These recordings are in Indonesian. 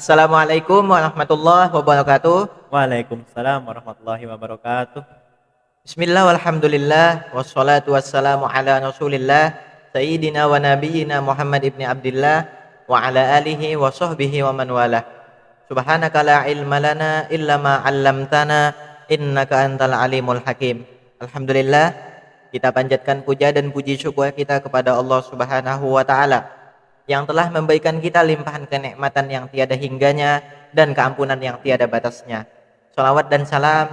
Assalamualaikum warahmatullahi wabarakatuh. Waalaikumsalam warahmatullahi wabarakatuh. Bismillah walhamdulillah wassalatu wassalamu ala Rasulillah sayyidina wa nabiyyina Muhammad ibni Abdullah wa ala alihi wa sahbihi wa man walah. Subhanaka la ilma lana illa ma 'allamtana innaka antal alimul hakim. Alhamdulillah, kita panjatkan puja dan puji syukur kita kepada Allah Subhanahu wa taala yang telah memberikan kita limpahan kenikmatan yang tiada hingganya dan keampunan yang tiada batasnya. Salawat dan salam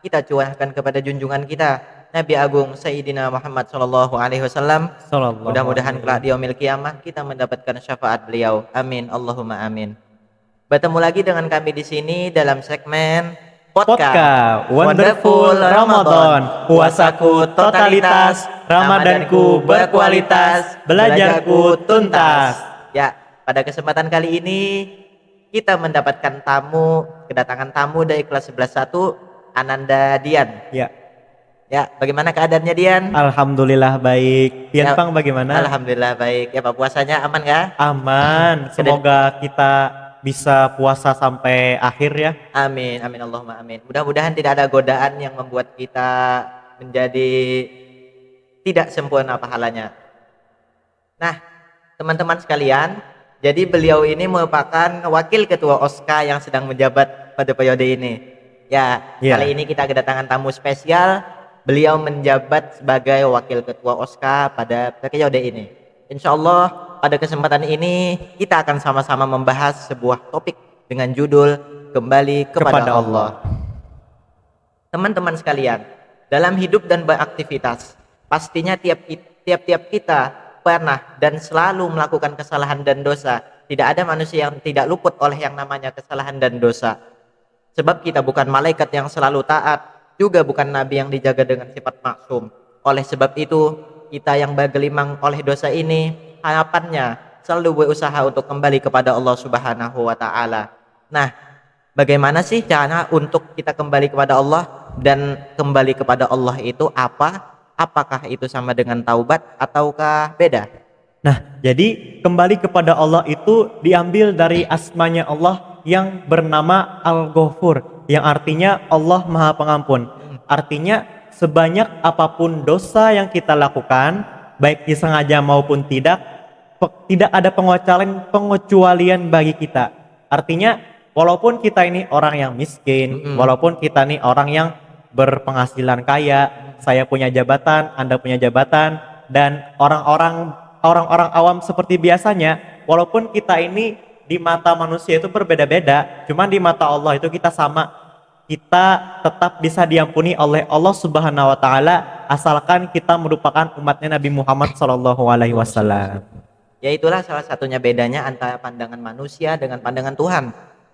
kita curahkan kepada junjungan kita Nabi Agung Sayyidina Muhammad sallallahu alaihi wasallam. Sallallahu Mudah-mudahan alaihi kelak di yaumil qiyamah kita mendapatkan syafaat beliau. Amin Allahumma amin. Bertemu lagi dengan kami di sini dalam segmen Podcast Wonderful Ramadan. Puasaku totalitas, Ramadanku berkualitas, belajarku tuntas. Ya, pada kesempatan kali ini kita mendapatkan kedatangan tamu dari kelas 11-1, Ananda Dian. Ya, Ya, bagaimana keadaannya Dian? alhamdulillah baik. Ya, Pang bagaimana? Alhamdulillah baik. Ya, Pak, puasanya aman kah? Aman. Semoga kita bisa puasa sampai akhir ya. Amin, amin Allahumma amin. Mudah-mudahan tidak ada godaan yang membuat kita menjadi tidak sempurna pahalanya. Nah, teman-teman sekalian, jadi beliau ini merupakan wakil ketua OSKA yang sedang menjabat pada periode ini. Ya, Ya. kali ini kita kedatangan tamu spesial. Beliau menjabat sebagai wakil ketua OSKA pada periode ini. Insya Allah pada kesempatan ini kita akan sama-sama membahas sebuah topik dengan judul Kembali kepada Allah. Teman-teman sekalian, dalam hidup dan beraktivitas, pastinya tiap-tiap kita pernah dan selalu melakukan kesalahan dan dosa. Tidak ada manusia yang tidak luput oleh yang namanya kesalahan dan dosa. Sebab kita bukan malaikat yang selalu taat, juga bukan nabi yang dijaga dengan sifat maksum. Oleh sebab itu, kita yang bergelimang oleh dosa ini, harapannya selalu berusaha untuk kembali kepada Allah Subhanahu wa taala. Nah, bagaimana sih cara untuk kita kembali kepada Allah? Dan kembali kepada Allah itu apa? Apakah itu sama dengan taubat ataukah beda? Nah, jadi kembali kepada Allah itu diambil dari asmanya Allah yang bernama Al-Ghafur, yang artinya Allah Maha Pengampun. Artinya sebanyak apapun dosa yang kita lakukan, baik disengaja maupun tidak ada pengecualian bagi kita. Artinya walaupun kita ini orang yang miskin, walaupun kita ini orang yang berpenghasilan kaya, saya punya jabatan, Anda punya jabatan, dan orang-orang awam seperti biasanya, walaupun kita ini di mata manusia itu berbeda-beda, cuman di mata Allah itu kita sama. Kita tetap bisa diampuni oleh Allah Subhanahu wa taala asalkan kita merupakan umatnya Nabi Muhammad sallallahu alaihi wasallam. Ya, itulah salah satunya bedanya antara pandangan manusia dengan pandangan Tuhan.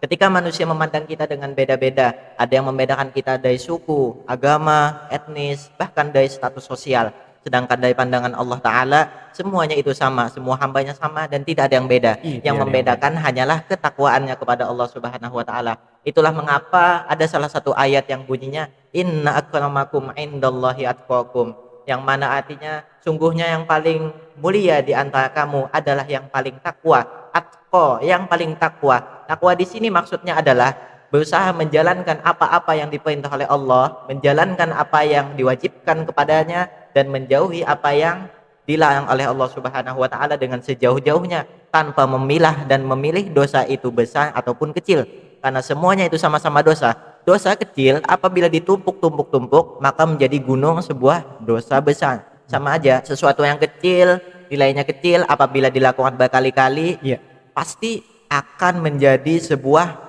Ketika manusia memandang kita dengan beda-beda, ada yang membedakan kita dari suku, agama, etnis, bahkan dari status sosial. Sedangkan dari pandangan Allah Ta'ala, semuanya itu sama, semua hambanya sama dan tidak ada yang beda. Yang membedakan hanyalah ketakwaannya kepada Allah Subhanahu wa Ta'ala. Itulah mengapa ada salah satu ayat yang bunyinya Inna akramakum indallahi atqakum, yang mana artinya sungguhnya yang paling mulia di antara kamu adalah yang paling takwa. Atqa, yang paling takwa. Takwa di sini maksudnya adalah berusaha menjalankan apa-apa yang diperintah oleh Allah, menjalankan apa yang diwajibkan kepadanya, dan menjauhi apa yang dilarang oleh Allah Subhanahu wa taala dengan sejauh-jauhnya, tanpa memilah dan memilih dosa itu besar ataupun kecil. Karena semuanya itu sama-sama dosa. Dosa kecil apabila ditumpuk-tumpuk maka menjadi gunung sebuah dosa besar. Sama aja, sesuatu yang kecil, nilainya kecil, apabila dilakukan berkali-kali, pasti akan menjadi sebuah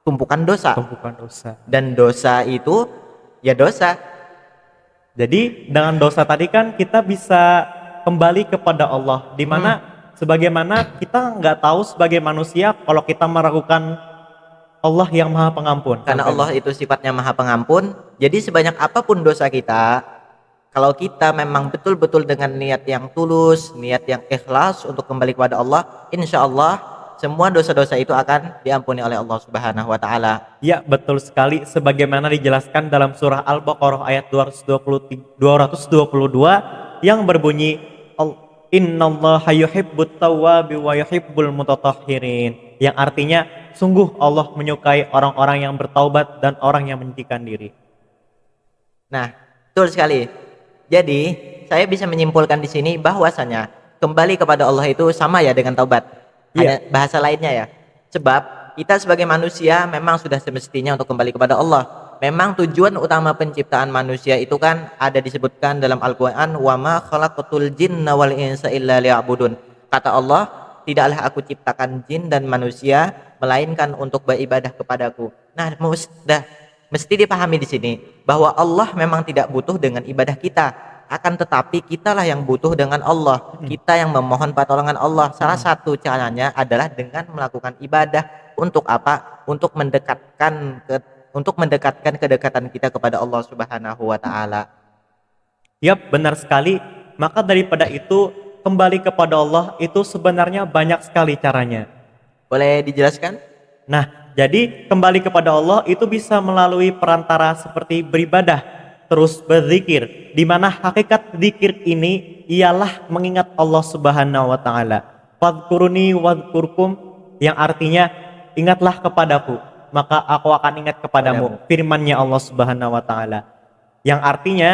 tumpukan dosa. Dan dosa itu ya dosa. Jadi dengan dosa tadi kan kita bisa kembali kepada Allah, di mana sebagaimana kita nggak tahu sebagai manusia kalau kita meragukan Allah yang Maha Pengampun. Karena Allah itu sifatnya Maha Pengampun, jadi sebanyak apapun dosa kita, kalau kita memang betul-betul dengan niat yang tulus, niat yang ikhlas untuk kembali kepada Allah, insya Allah semua dosa-dosa itu akan diampuni oleh Allah Subhanahu wa taala. Ya, betul sekali sebagaimana dijelaskan dalam surah Al-Baqarah ayat 222 yang berbunyi Innallaha yuhibbut tawwabi wa yuhibbul mutatahhirin. yang artinya sungguh Allah menyukai orang-orang yang bertaubat dan orang yang menyucikan diri. Nah, betul sekali. Jadi, saya bisa menyimpulkan di sini bahwasanya kembali kepada Allah itu sama ya dengan taubat. Hanya Iya, bahasa lainnya ya. Sebab kita sebagai manusia memang sudah semestinya untuk kembali kepada Allah. Memang tujuan utama penciptaan manusia itu kan ada disebutkan dalam Al-Qur'an, "Wa ma khalaqatul jinna wal insa illa liya'budun." Kata Allah, "Tidaklah aku ciptakan jin dan manusia melainkan untuk beribadah kepadaku." Nah, mesti dipahami di sini bahwa Allah memang tidak butuh dengan ibadah kita, akan tetapi kitalah yang butuh dengan Allah. Kita yang memohon pertolongan Allah. Salah satu caranya adalah dengan melakukan ibadah. Untuk apa? Untuk mendekatkan kedekatan kita kepada Allah Subhanahu wa taala. yap, benar sekali. Maka daripada itu, kembali kepada Allah itu sebenarnya banyak sekali caranya. Boleh dijelaskan? Nah, jadi kembali kepada Allah itu bisa melalui perantara seperti beribadah, terus berzikir, di mana hakikat zikir ini ialah mengingat Allah Subhanahu wa taala. Fadhkuruni wadhkurkum, yang artinya ingatlah kepadaku, maka aku akan ingat kepadamu. Firman-Nya Allah Subhanahu wa taala. Yang artinya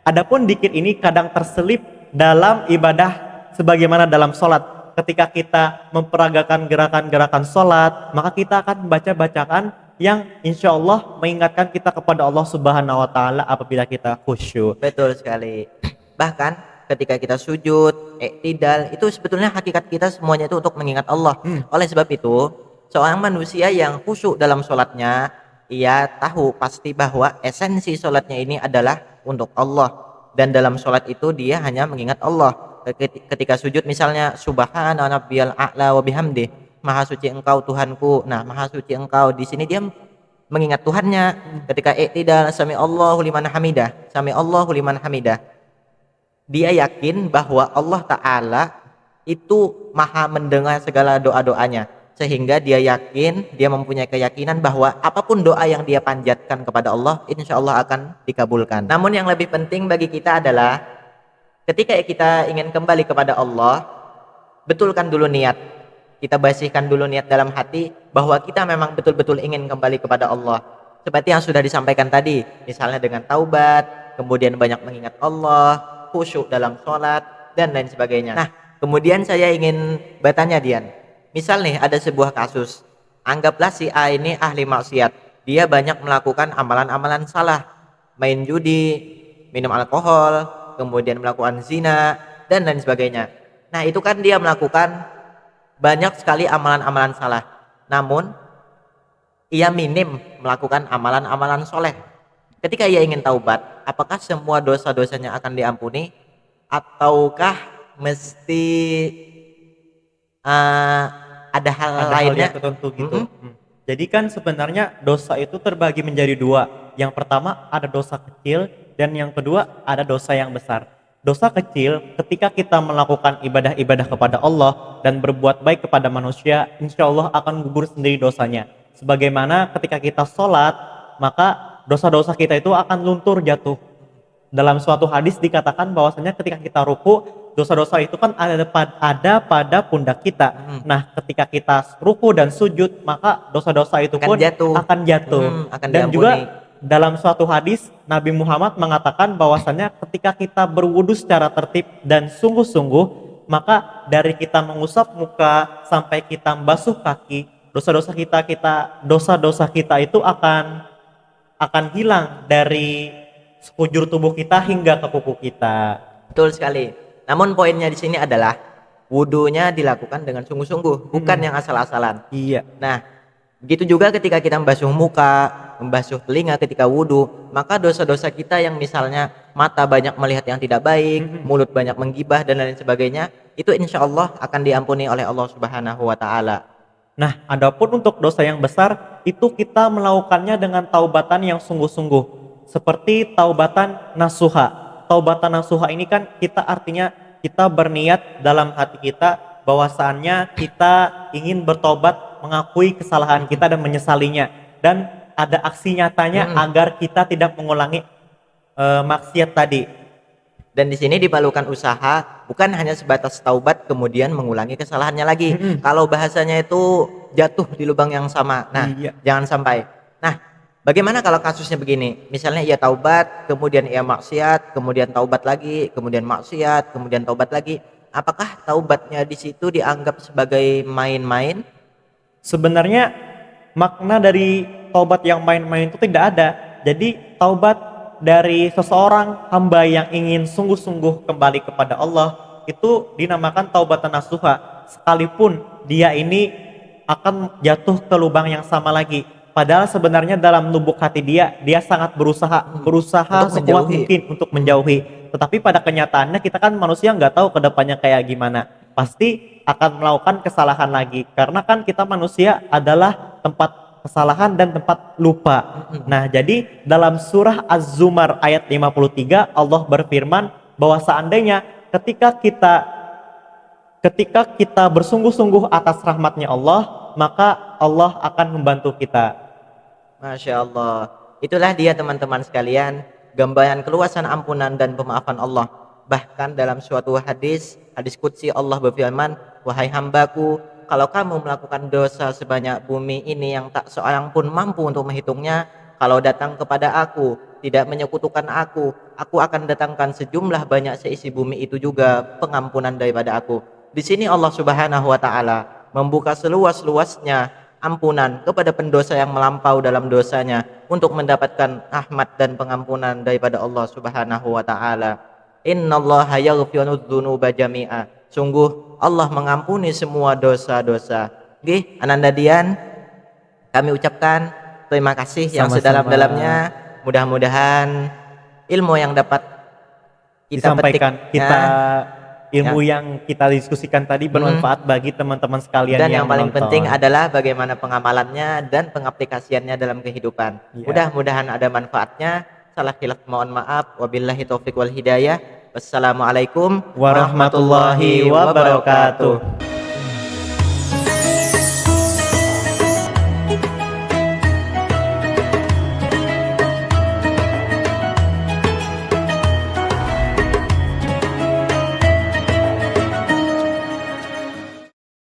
adapun zikir ini kadang terselip dalam ibadah sebagaimana dalam sholat. Ketika kita memperagakan gerakan-gerakan sholat, maka kita akan membaca bacaan yang insya Allah mengingatkan kita kepada Allah Subhanahu wa taala apabila kita khusyuk. Betul sekali. Bahkan ketika kita sujud, iktidal, itu sebetulnya hakikat kita semuanya itu untuk mengingat Allah. Oleh sebab itu, seorang manusia yang khusyuk dalam sholatnya, ia tahu pasti bahwa esensi sholatnya ini adalah untuk Allah. Dan dalam sholat itu dia hanya mengingat Allah. Ketika sujud misalnya, Subhana rabbiyal a'la wa bihamdih, Maha suci Engkau Tuhanku. Nah, Maha suci Engkau di sini dia mengingat Tuhannya. Ketika iktidal, sami Allahu liman hamidah, sami Allahu liman hamidah, dia yakin bahwa Allah Ta'ala itu maha mendengar segala doa-doanya, sehingga dia yakin, dia mempunyai keyakinan bahwa apapun doa yang dia panjatkan kepada Allah, insya Allah akan dikabulkan. Namun yang lebih penting bagi kita adalah ketika kita ingin kembali kepada Allah, betulkan dulu niat. Kita bersihkan dulu niat dalam hati bahwa kita memang betul-betul ingin kembali kepada Allah. Seperti yang sudah disampaikan tadi, misalnya dengan taubat, kemudian banyak mengingat Allah, khusyuk dalam sholat, dan lain sebagainya. Nah, kemudian saya ingin bertanya Dian, misal nih ada sebuah kasus, anggaplah si A ini ahli maksiat, dia banyak melakukan amalan-amalan salah, main judi, minum alkohol, kemudian melakukan zina, dan lain sebagainya. Nah, itu kan dia melakukan banyak sekali amalan-amalan salah, namun ia minim melakukan amalan-amalan soleh. Ketika ia ingin taubat, apakah semua dosa-dosanya akan diampuni, ataukah mesti ada hal Ada hal lainnya? yang tertentu gitu. Jadi kan sebenarnya dosa itu terbagi menjadi dua. Yang pertama ada dosa kecil dan yang kedua ada dosa yang besar. Dosa kecil ketika kita melakukan ibadah-ibadah kepada Allah dan berbuat baik kepada manusia, insya Allah akan gugur sendiri dosanya. Sebagaimana ketika kita sholat, maka dosa-dosa kita itu akan luntur jatuh. Dalam suatu hadis dikatakan bahwasanya ketika kita ruku, dosa-dosa itu kan ada pada pundak kita. Nah, ketika kita ruku dan sujud, maka dosa-dosa itu Akan pun jatuh. akan jatuh. Akan Dan diampuni. juga dalam suatu hadis Nabi Muhammad mengatakan bahwasanya ketika kita berwudu secara tertib dan sungguh-sungguh, maka dari kita mengusap muka sampai kita membasuh kaki, dosa-dosa kita itu akan hilang dari sekujur tubuh kita hingga ke kuku kita. Betul sekali. Namun poinnya di sini adalah wudunya dilakukan dengan sungguh-sungguh, bukan yang asal-asalan. Iya. Nah, begitu juga ketika kita membasuh muka, membasuh telinga ketika wudhu, maka dosa-dosa kita yang misalnya mata banyak melihat yang tidak baik, mulut banyak menggibah dan lain sebagainya, itu insya Allah akan diampuni oleh Allah Subhanahu wa taala. Nah, adapun untuk dosa yang besar itu kita melakukannya dengan taubatan yang sungguh-sungguh. Seperti taubatan nasuha. Taubatan nasuha ini kan kita artinya kita berniat dalam hati kita bahwasannya kita ingin bertobat, mengakui kesalahan kita dan menyesalinya, dan ada aksi nyatanya agar kita tidak mengulangi maksiat tadi. Dan di sini diperlukan usaha, bukan hanya sebatas taubat kemudian mengulangi kesalahannya lagi. Kalau bahasanya itu jatuh di lubang yang sama. Nah, Iya. jangan sampai. Nah, bagaimana kalau kasusnya begini? Misalnya ia taubat, kemudian ia maksiat, kemudian taubat lagi, kemudian maksiat, kemudian taubat lagi. Apakah taubatnya di situ dianggap sebagai main-main? Sebenarnya makna dari taubat yang main-main itu tidak ada. Jadi taubat dari seseorang hamba yang ingin sungguh-sungguh kembali kepada Allah itu dinamakan taubatan nasuha, sekalipun dia ini akan jatuh ke lubang yang sama lagi. Padahal sebenarnya dalam lubuk hati dia sangat berusaha Untuk sekuat menjauhi. mungkin untuk menjauhi. Tetapi pada kenyataannya kita kan manusia nggak tahu ke depannya kayak gimana. Pasti akan melakukan kesalahan lagi karena kan kita manusia adalah tempat kesalahan dan tempat lupa. Nah, jadi dalam surah Az-Zumar ayat 53 Allah berfirman bahwa seandainya ketika kita bersungguh-sungguh atas rahmatnya Allah, maka Allah akan membantu kita. Masya Allah. Itulah dia teman-teman sekalian, gambaran keluasan ampunan dan pemaafan Allah. Bahkan dalam suatu hadis qudsi Allah berfirman, wahai hambaku, kalau kamu melakukan dosa sebanyak bumi ini yang tak seorang pun mampu untuk menghitungnya, kalau datang kepada aku, tidak menyekutukan aku akan datangkan sejumlah banyak seisi bumi itu juga pengampunan daripada aku. Di sini Allah Subhanahu wa taala membuka seluas-luasnya ampunan kepada pendosa yang melampau dalam dosanya untuk mendapatkan rahmat dan pengampunan daripada Allah Subhanahu wa taala. Innallaha yaghfiru dzunuba jami'a. Sungguh Allah mengampuni semua dosa-dosa. Nggih, Ananda Dian, kami ucapkan terima kasih yang Sama-sama. sedalam-dalamnya. Mudah-mudahan ilmu yang dapat kita Disampaikan petik ilmu yang kita diskusikan tadi bermanfaat bagi teman-teman sekalian dan yang paling menonton. penting adalah bagaimana pengamalannya dan pengaplikasiannya dalam kehidupan. Iya. Mudah-mudahan ada manfaatnya. Salah khilaf mohon maaf. Wabillahi taufik wal hidayah. Wassalamualaikum Warahmatullahi wabarakatuh.